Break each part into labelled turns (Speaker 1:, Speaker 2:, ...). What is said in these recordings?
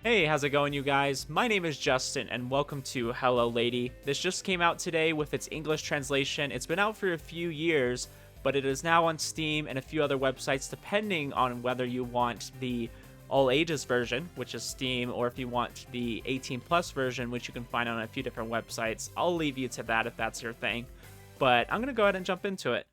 Speaker 1: Hey, how's it going, you guys? My name is Justin, and welcome to Hello Lady. This just came out today with its English translation. It's been out for a few years, but it is now on Steam and a few other websites, depending on whether you want the all ages version, which is Steam, or if you want the 18 plus version, which you can find on a few different websites. I'll leave you to that if that's your thing, but I'm gonna go ahead and jump into it.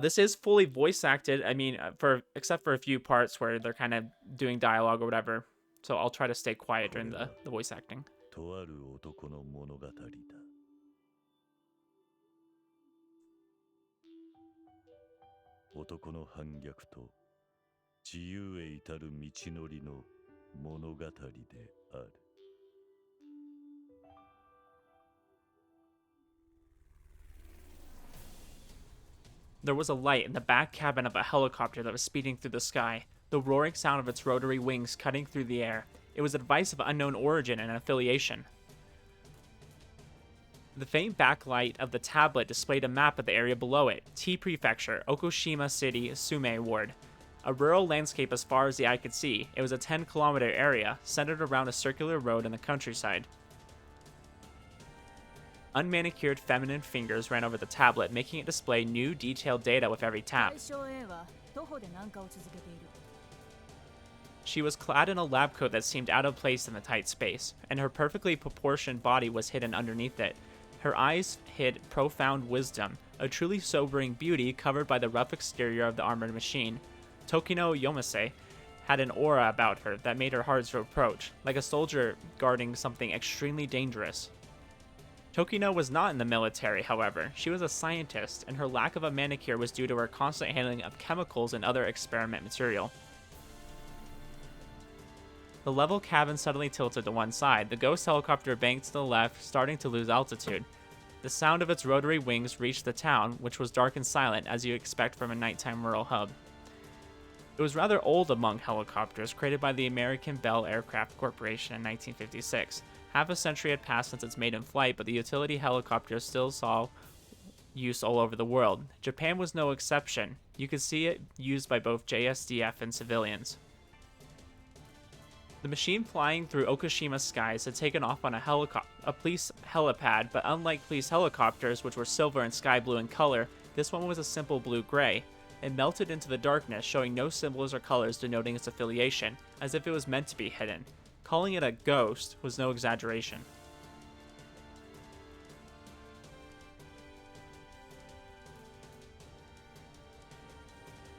Speaker 1: This is fully voice acted. I mean, for except for a few parts where they're kind of doing dialogue or whatever. So I'll try to stay quiet during the voice acting.
Speaker 2: とある男の物語だ。男の反逆と自由へ至る道のりの物語である。
Speaker 1: There was a light in the back cabin of a helicopter that was speeding through the sky, the roaring sound of its rotary wings cutting through the air. It was a device of unknown origin and affiliation. The faint backlight of the tablet displayed a map of the area below it, T Prefecture, Okushima City, Sume Ward. A rural landscape as far as the eye could see. It was a 10-kilometer area, centered around a circular road in the countryside. Unmanicured feminine fingers ran over the tablet, making it display new, detailed data with every tap. She was clad in a lab coat that seemed out of place in the tight space, and her perfectly proportioned body was hidden underneath it. Her eyes hid profound wisdom, a truly sobering beauty covered by the rough exterior of the armored machine. Tokino Yomase had an aura about her that made her hard to approach, like a soldier guarding something extremely dangerous. Tokino was not in the military, however. She was a scientist, and her lack of a manicure was due to her constant handling of chemicals and other experiment material. The level cabin suddenly tilted to one side. The ghost helicopter banked to the left, starting to lose altitude. The sound of its rotary wings reached the town, which was dark and silent, as you expect from a nighttime rural hub. It was rather old among helicopters, created by the American Bell Aircraft Corporation in 1956. Half a century had passed since its maiden flight, but the utility helicopter still saw use all over the world. Japan was no exception. You could see it used by both JSDF and civilians. The machine flying through Okushima skies had taken off on a police helipad, but unlike police helicopters, which were silver and sky blue in color, this one was a simple blue-gray. It melted into the darkness, showing no symbols or colors denoting its affiliation, as if it was meant to be hidden. Calling it a ghost was no exaggeration.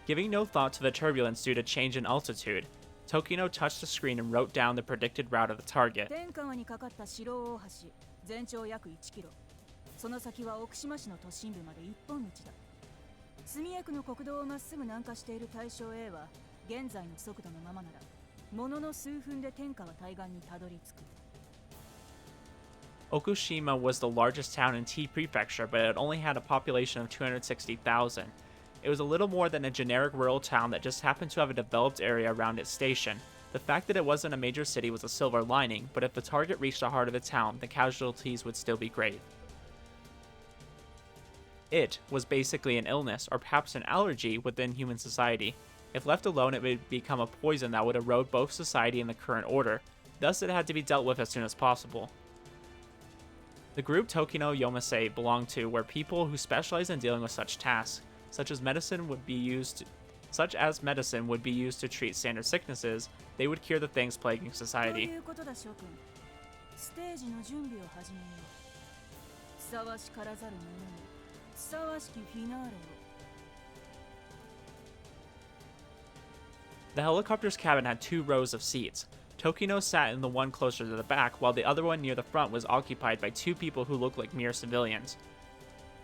Speaker 1: Giving no thought to the turbulence due to change in altitude, Tokino touched the screen and wrote down the predicted route of the target.
Speaker 3: 住役の国道をまっすぐ南下している対象 A は現在の速度のままならものの数分で天下は対岸にたどり着く。
Speaker 1: Okushima was the largest town in T Prefecture, but it only had a population of 260,000. It was a little more than a generic rural town that just happened to have a developed area around its station. The fact that it wasn't a major city was a silver lining, but if the target reached the heart of the town, the casualties would still be great. It was basically an illness, or perhaps an allergy, within human society. If left alone, it would become a poison that would erode both society and the current order. Thus, it had to be dealt with as soon as possible. The group Tokino Yomase belonged to were people who specialized in dealing with such tasks, such as medicine would be used to treat standard sicknesses. They would cure the things plaguing society. The helicopter's cabin had 2 rows of seats. Tokino sat in the one closer to the back, while the other one near the front was occupied by 2 people who looked like mere civilians.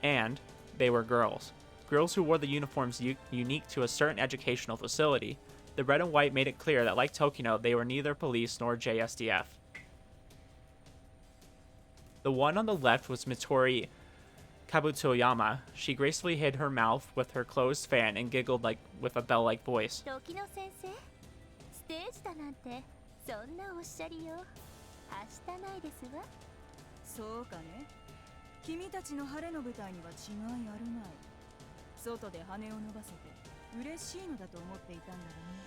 Speaker 1: And they were girls. Girls who wore the uniforms unique to a certain educational facility. The red and white made it clear that, like Tokino, they were neither police nor JSDF. The one on the left was Mitori Kabutoyama. She gracefully hid her mouth with her closed fan and giggled with a bell-like voice.
Speaker 4: 時野先生、ステージだなんてそんなおっしゃりよう。明日ないですわ。
Speaker 3: そうかね。君たちの晴れの舞台には違いあるまい。外で羽を伸ばせて嬉しいのだと思っていたんだろうね。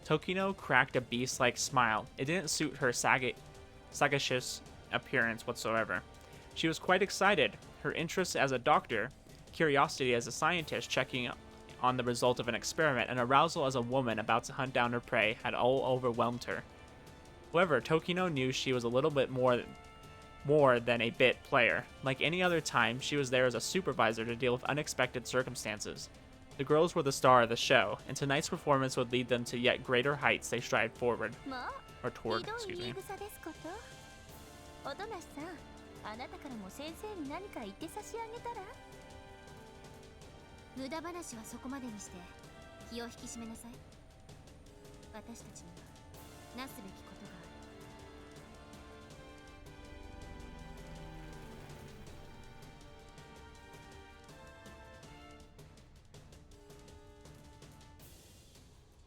Speaker 1: Tokino cracked a beast-like smile. It didn't suit her sagacious appearance whatsoever. She was quite excited. Her interest as a doctor, curiosity as a scientist checking on the result of an experiment, and arousal as a woman about to hunt down her prey had all overwhelmed her. However, Tokino knew she was a little bit more than a bit player. Like any other time, she was there as a supervisor to deal with unexpected circumstances. The girls were the star of the show, and tonight's performance would lead them to yet greater heights they stride forward. Or toward, excuse me.
Speaker 4: おとなしさん、あなたからも先生に何か言って差し上げたら？無駄話はそこまでにして気を引き締めなさい。私たちにはなすべきことがある。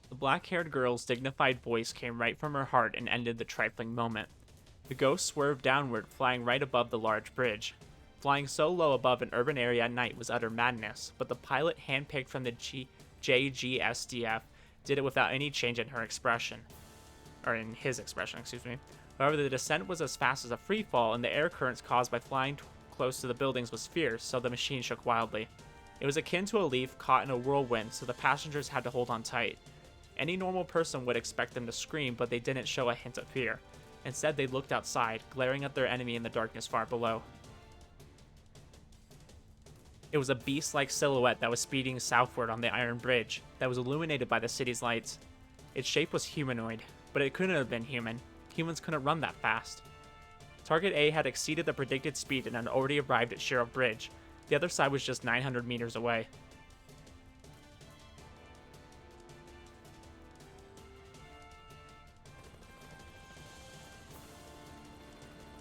Speaker 1: The black-haired girl's dignified voice came right from her heart and ended the trifling moment. The ghost swerved downward, flying right above the large bridge. Flying so low above an urban area at night was utter madness, but the pilot handpicked from the JGSDF did it without any change in her expression. Or in his expression, excuse me. However, the descent was as fast as a free fall, and the air currents caused by flying close to the buildings was fierce, so the machine shook wildly. It was akin to a leaf caught in a whirlwind, so the passengers had to hold on tight. Any normal person would expect them to scream, but they didn't show a hint of fear. Instead, they looked outside, glaring at their enemy in the darkness far below. It was a beast-like silhouette that was speeding southward on the iron bridge that was illuminated by the city's lights. Its shape was humanoid, but it couldn't have been human. Humans couldn't run that fast. Target A had exceeded the predicted speed and had already arrived at Shiro Bridge. The other side was just 900 meters away.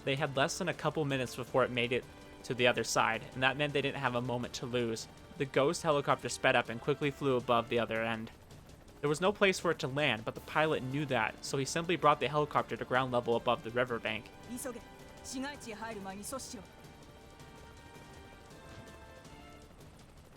Speaker 1: They had less than a couple minutes before it made it to the other side, and that meant they didn't have a moment to lose. The ghost helicopter sped up and quickly flew above the other end. There was no place for it to land, but the pilot knew that, so he simply brought the helicopter to ground level above the riverbank.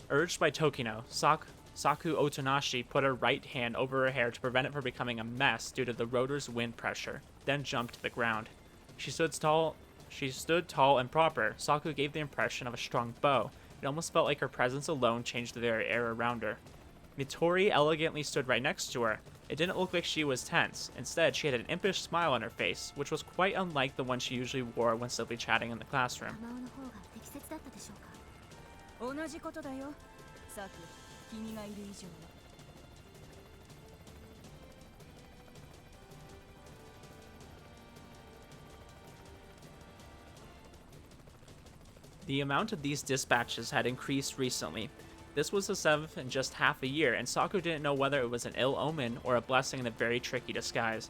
Speaker 1: Urged by Tokino, Saku Otonashi put her right hand over her hair to prevent it from becoming a mess due to the rotor's wind pressure, then jumped to the ground. She stood tall and proper. Saku gave the impression of a strong bow. It almost felt like her presence alone changed the very air around her. Mitori elegantly stood right next to her. It didn't look like she was tense. Instead, she had an impish smile on her face, which was quite unlike the one she usually wore when simply chatting in the classroom.
Speaker 3: 同じことだよ、サク、君がいる以上は。
Speaker 1: The amount of these dispatches had increased recently. This was the 7th in just half a year, and Saku didn't know whether it was an ill omen or a blessing in a very tricky disguise.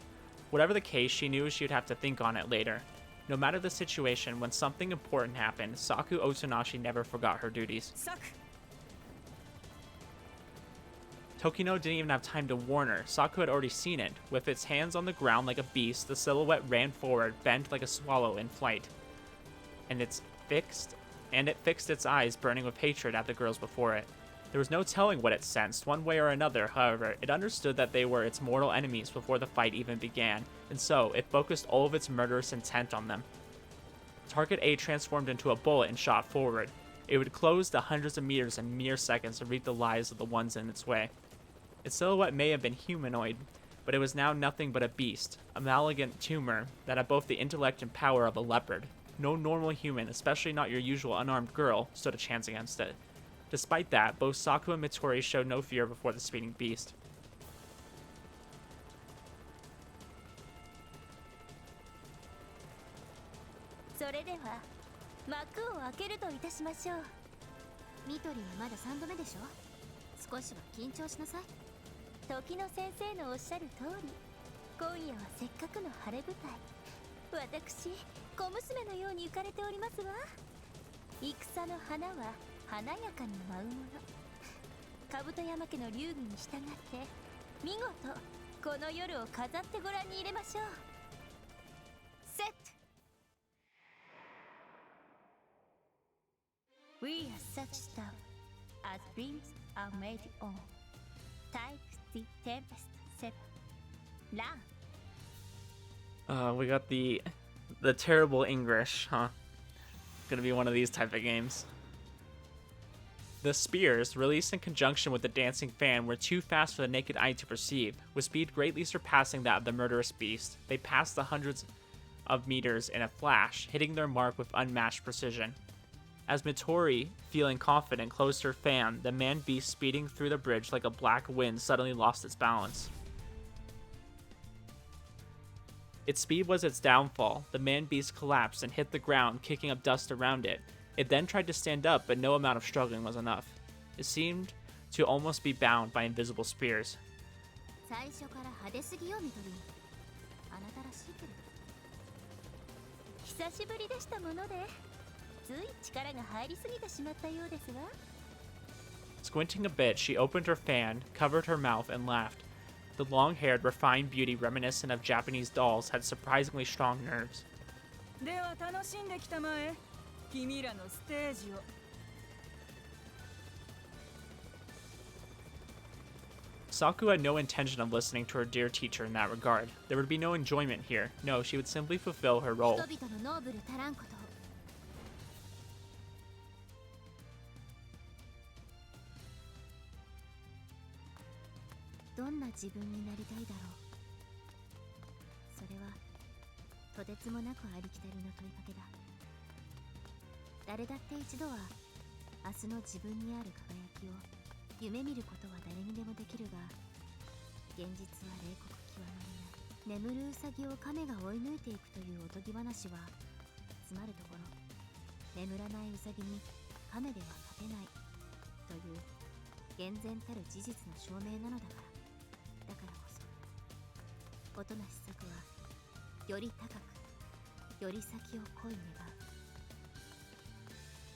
Speaker 1: Whatever the case, she knew she would have to think on it later. No matter the situation, when something important happened, Saku Otonashi never forgot her duties. Tokino didn't even have time to warn her. Saku had already seen it. With its hands on the ground like a beast, the silhouette ran forward, bent like a swallow in flight. And it fixed its eyes, burning with hatred at the girls before it. There was no telling what it sensed, one way or another. However, it understood that they were its mortal enemies before the fight even began, and so it focused all of its murderous intent on them. Target A transformed into a bullet and shot forward. It would close the hundreds of meters in mere seconds to reap the lives of the ones in its way. Its silhouette may have been humanoid, but it was now nothing but a beast, a malignant tumor that had both the intellect and power of a leopard. No normal human, especially not your usual unarmed girl, stood a chance against it. Despite that, both Saku and Mitori showed no fear before the speeding beast.
Speaker 4: We are such stuff as dreams are made on. Type the tempest set ラン
Speaker 1: We got the terrible English, huh? Gonna be one of these type of games. The spears, released in conjunction with the dancing fan, were too fast for the naked eye to perceive, with speed greatly surpassing that of the murderous beast. They passed the hundreds of meters in a flash, hitting their mark with unmatched precision. As Mitori, feeling confident, closed her fan, the man-beast speeding through the bridge like a black wind suddenly lost its balance. Its speed was its downfall. The man-beast collapsed and hit the ground, kicking up dust around it. It then tried to stand up, but no amount of struggling was enough. It seemed to almost be bound by invisible spears.
Speaker 4: 最初から派手すぎよミトリンあなたらしいけれど久しぶりでしたものでつい力が入りすぎてしまったようですわ
Speaker 1: Squinting a bit, she opened her fan, covered her mouth, and laughed. The long-haired, refined beauty reminiscent of Japanese dolls had surprisingly strong nerves.
Speaker 3: では楽しんできたまえ君らのステージを
Speaker 1: Saku had no intention of listening to her dear teacher in that regard. There would be no enjoyment here. No, she would simply fulfill her role.
Speaker 4: 人々のノーブルたらんことをどんな自分になりたいだろうそれはとてつもなくありきたりの問いかけだ誰だって一度は明日の自分にある輝きを夢見ることは誰にでもできるが現実は冷酷極まりない眠るウサギを亀が追い抜いていくというおとぎ話はつまるところ眠らないウサギに亀では勝てないという厳然たる事実の証明なのだからだからこそ音無し作はより高くより先を恋願う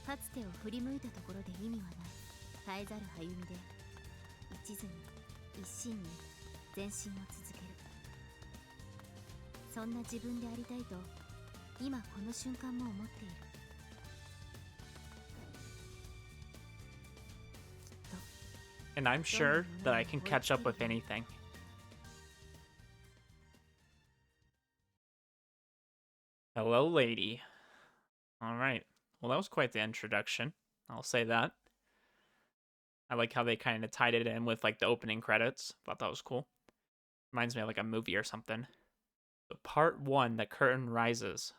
Speaker 4: かつてを振り向いたところで意味はない絶えざる歩みで一途に一心に前進を続けるそんな自分でありたいと今この瞬間も思っている
Speaker 1: And I'm sure that I can catch up with anything. Hello, lady. Alright. Well, that was quite the introduction. I'll say that. I like how they kind of tied it in with, like, the opening credits. Thought that was cool. Reminds me of, like, a movie or something. So part 1, The Curtain Rises.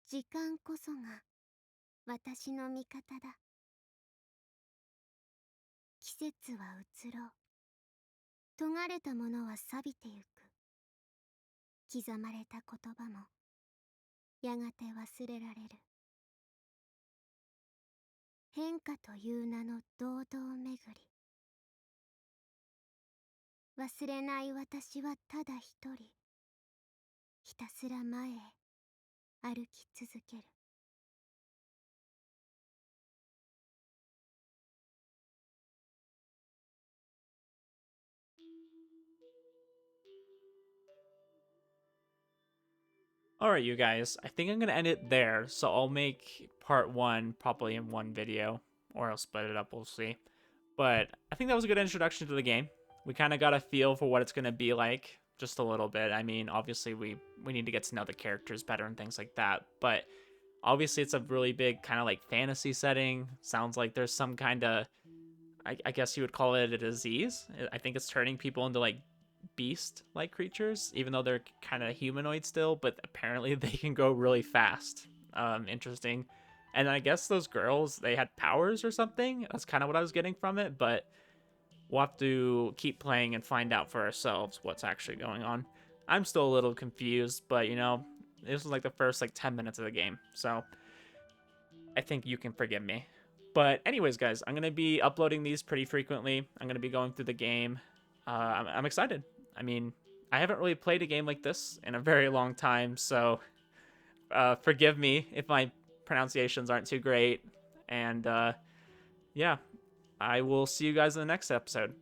Speaker 4: 時間こそが私の味方だ季節は移ろう尖れたものは錆びてゆく刻まれた言葉もやがて忘れられる変化という名の堂々巡り忘れない私はただ一人ひたすら前へ歩き続ける
Speaker 1: Alright, you guys. I think I'm going to end it there. So I'll make part 1 probably in one video. Or I'll split it up. We'll see. But I think that was a good introduction to the game. We kind of got a feel for what it's going to be like. Just a little bit. I mean, obviously we need to get to know the characters better and things like that. But obviously it's a really big kind of like fantasy setting. Sounds like there's some kind of... I guess you would call it a disease. I think it's turning people into like beast-like creatures, even though they're kind of humanoid still, but apparently they can go really fast. Interesting. And I guess those girls, they had powers or something. That's kind of what I was getting from it, but we'll have to keep playing and find out for ourselves what's actually going on. I'm still a little confused, but you know, this was like the first like 10 minutes of the game, so I think you can forgive me. But anyways, guys, I'm going to be uploading these pretty frequently. I'm going to be going through the game. I'm excited. I mean, I haven't really played a game like this in a very long time, so forgive me if my pronunciations aren't too great. And yeah, I will see you guys in the next episode.